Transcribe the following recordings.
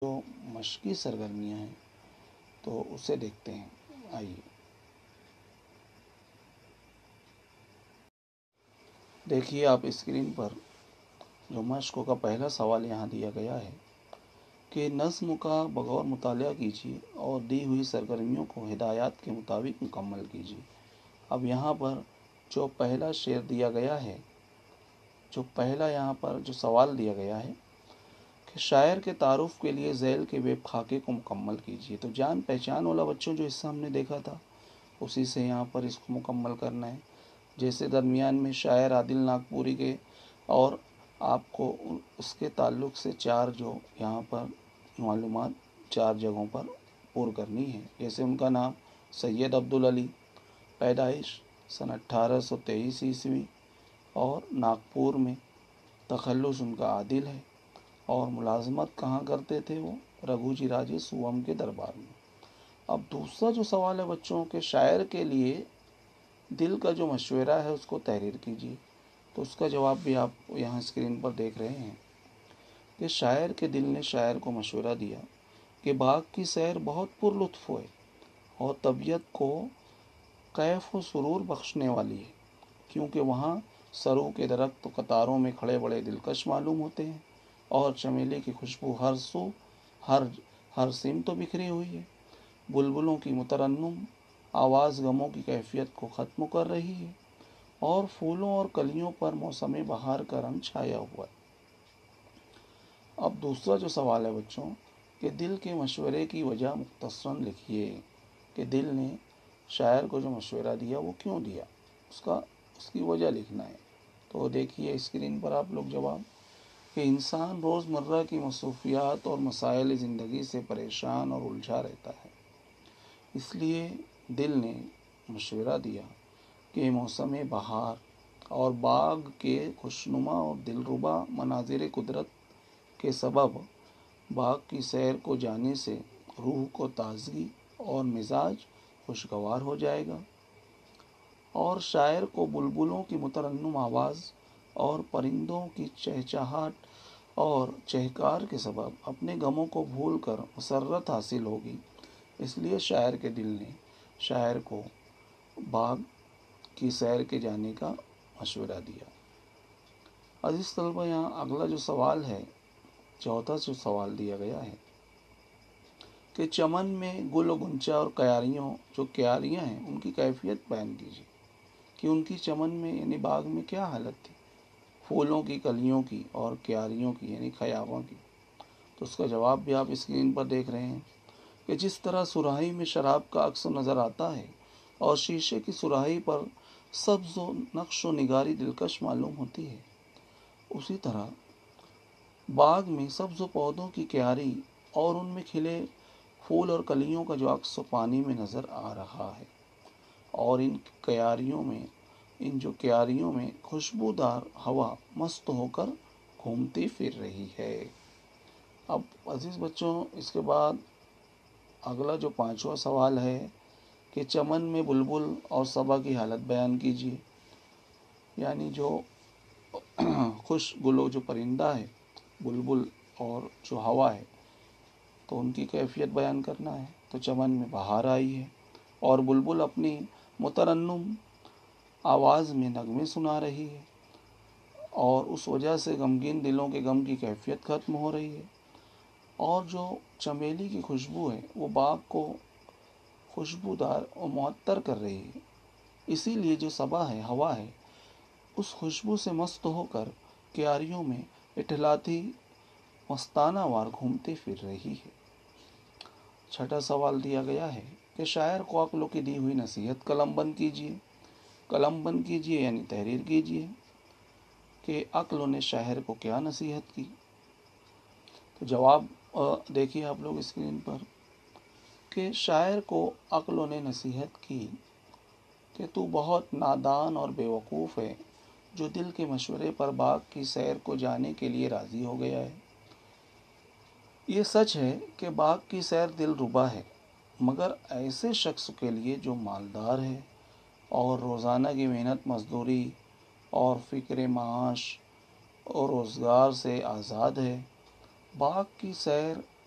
جو مشقی سرگرمیاں ہیں تو اسے دیکھتے ہیں. آئیے دیکھیے آپ اسکرین پر جو مشق کا پہلا سوال یہاں دیا گیا ہے کہ نظم کا بغور مطالعہ کیجیے اور دی ہوئی سرگرمیوں کو ہدایات کے مطابق مکمل کیجیے. اب یہاں پر جو پہلا شعر دیا گیا ہے، جو پہلا یہاں پر جو سوال دیا گیا ہے کہ شاعر کے تعارف کے لیے ذیل کے ویب خاکے کو مکمل کیجیے. تو جان پہچان والا بچوں جو حصہ ہم نے دیکھا تھا اسی سے یہاں پر اس کو مکمل کرنا ہے. جیسے درمیان میں شاعر عادل ناگپوری کے اور آپ کو اس کے تعلق سے چار جو یہاں پر معلومات چار جگہوں پر پور کرنی ہے. جیسے ان کا نام سید عبدالعلی، پیدائش سن 1823 عیسوی اور ناگپور میں، تخلص ان کا عادل ہے اور ملازمت کہاں کرتے تھے وہ رگھو جی راجے سوم کے دربار میں. اب دوسرا جو سوال ہے بچوں کے شاعر کے لیے دل کا جو مشورہ ہے اس کو تحریر کیجیے. تو اس کا جواب بھی آپ یہاں اسکرین پر دیکھ رہے ہیں کہ شاعر کے دل نے شاعر کو مشورہ دیا کہ باغ کی سیر بہت پر لطف ہے اور طبیعت کو کیف و سرور بخشنے والی ہے، کیونکہ وہاں سرو کے درخت قطاروں میں کھڑے بڑے دلکش معلوم ہوتے ہیں اور چمیلی کی خوشبو ہر سو ہر سمت بکھری ہوئی ہے. بلبلوں کی مترنم آواز غموں کی کیفیت کو ختم کر رہی ہے اور پھولوں اور کلیوں پر موسم بہار کا رنگ چھایا ہوا ہے. اب دوسرا جو سوال ہے بچوں کہ دل کے مشورے کی وجہ مختصراً لکھیے کہ دل نے شاعر کو جو مشورہ دیا وہ کیوں دیا، اس کی وجہ لکھنا ہے. تو دیکھیے اسکرین پر آپ لوگ جواب کہ انسان روز مرہ کی مصروفیات اور مسائل زندگی سے پریشان اور الجھا رہتا ہے، اس لیے دل نے مشورہ دیا کہ موسم بہار اور باغ کے خوشنما اور دلربا مناظر قدرت کے سبب باغ کی سیر کو جانے سے روح کو تازگی اور مزاج خوشگوار ہو جائے گا، اور شاعر کو بلبلوں کی مترنم آواز اور پرندوں کی چہچہاہٹ اور چہکار کے سبب اپنے غموں کو بھول کر مسرت حاصل ہوگی. اس لیے شاعر کے دل نے شاعر کو باغ کی سیر کے جانے کا مشورہ دیا. عزیز طلبہ، یہاں اگلا جو سوال ہے، چوتھا جو سوال دیا گیا ہے کہ چمن میں گل و گنچا اور کیاریاں ہیں ان کی کیفیت بیان کیجیے کہ ان کی چمن میں یعنی باغ میں کیا حالت تھی، پھولوں کی، کلیوں کی اور کیاریوں کی یعنی خیابوں کی. تو اس کا جواب بھی آپ اسکرین پر دیکھ رہے ہیں کہ جس طرح سراہی میں شراب کا عکس نظر آتا ہے اور شیشے کی سراہی پر سبز و نقش و نگاری دلکش معلوم ہوتی ہے، اسی طرح باغ میں سبز و پودوں کی کیاری اور ان میں کھلے پھول اور کلیوں کا جو عکس پانی میں نظر آ رہا ہے، اور ان جو کیاریوں میں خوشبودار ہوا مست ہو کر گھومتی پھر رہی ہے. اب عزیز بچوں، اس کے بعد اگلا جو پانچواں سوال ہے کہ چمن میں بلبل اور صبا کی حالت بیان کیجیے. یعنی جو خوش گلو جو پرندہ ہے بلبل اور جو ہوا ہے تو ان کی کیفیت بیان کرنا ہے. تو چمن میں بہار آئی ہے اور بلبل اپنی مترنم آواز میں نغمے سنا رہی ہے اور اس وجہ سے غمگین دلوں کے غم کی کیفیت ختم ہو رہی ہے، اور جو چمیلی کی خوشبو ہے وہ باغ کو خوشبودار اور معطر کر رہی ہے. اسی لیے جو صبا ہے، ہوا ہے، اس خوشبو سے مست ہو کر کیاریوں میں اٹھلاتی مستانہ وار گھومتی پھر رہی ہے. چھٹا سوال دیا گیا ہے کہ شاعر کو عقلوں کی دی ہوئی نصیحت قلم بند کیجیے یعنی تحریر کیجیے کہ عقلوں نے شاعر کو کیا نصیحت کی. تو جواب دیکھیے آپ لوگ اسکرین پر کہ شاعر کو عقلوں نے نصیحت کی کہ تو بہت نادان اور بے وقوف ہے جو دل کے مشورے پر باغ کی سیر کو جانے کے لیے راضی ہو گیا ہے. یہ سچ ہے کہ باغ کی سیر دل ربا ہے، مگر ایسے شخص کے لیے جو مالدار ہے اور روزانہ کی محنت مزدوری اور فکر معاش اور روزگار سے آزاد ہے. باغ کی سیر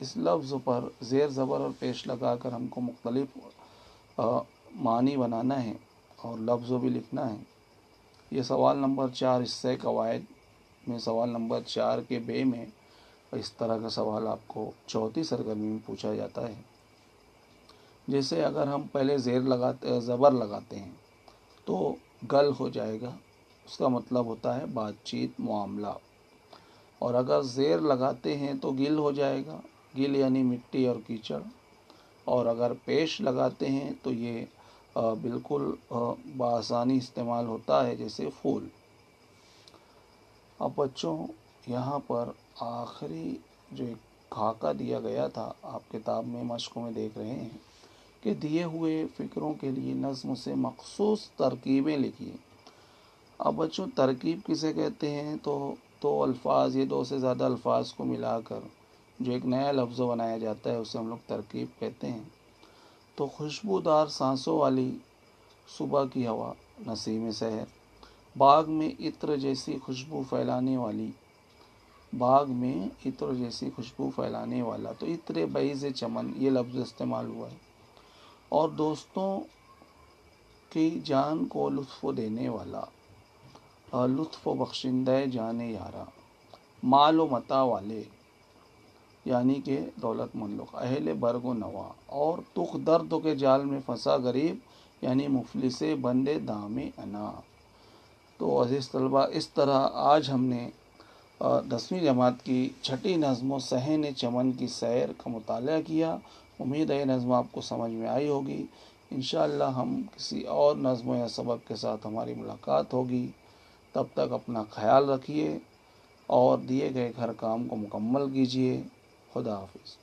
اس لفظ پر زیر زبر اور پیش لگا کر ہم کو مختلف معنی بنانا ہے اور لفظ بھی لکھنا ہے۔ یہ سوال نمبر 4 حصے قواعد میں سوال نمبر 4 کے بے میں اس طرح کا سوال آپ کو چوتھی سرگرمی میں پوچھا جاتا ہے۔ جیسے اگر ہم پہلے زبر لگاتے ہیں تو گل ہو جائے گا، اس کا مطلب ہوتا ہے بات چیت، معاملہ۔ اور اگر زیر لگاتے ہیں تو گل ہو جائے گا، گل یعنی مٹی اور کیچڑ۔ اور اگر پیش لگاتے ہیں تو یہ بالکل بآسانی استعمال ہوتا ہے، جیسے پھول۔ اب بچوں یہاں پر آخری جو ایک خاکہ دیا گیا تھا، آپ کتاب میں مشقوں میں دیکھ رہے ہیں کہ دیے ہوئے فکروں کے لیے نظم سے مخصوص ترکیبیں لکھیے۔ اب بچوں ترکیب کسے کہتے ہیں؟ تو الفاظ، یہ 2 سے زیادہ الفاظ کو ملا کر جو ایک نیا لفظ بنایا جاتا ہے اسے ہم لوگ ترکیب کہتے ہیں۔ تو خوشبودار سانسوں والی صبح کی ہوا، نسیم سحر، باغ میں عطر جیسی خوشبو پھیلانے والا، تو عطر بیض چمن یہ لفظ استعمال ہوا ہے۔ اور دوستوں کی جان کو لطف دینے والا، لطف بخشندہ جان یارا، مال و متاع والے یعنی کہ دولت مند لوگ، اہل برگ و نوا، اور تخ درد کے جال میں پھنسا غریب یعنی مفلس بندے دام انا۔ تو عزیز طلبہ، اس طرح آج ہم نے 10ویں جماعت کی چھٹی نظم و صحن چمن کی سیر کا مطالعہ کیا۔ امید ہے نظم آپ کو سمجھ میں آئی ہوگی۔ انشاءاللہ ہم کسی اور نظم یا سبق کے ساتھ ہماری ملاقات ہوگی۔ تب تک اپنا خیال رکھیے اور دیے گئے ہر کام کو مکمل کیجیے۔ خدا حافظ۔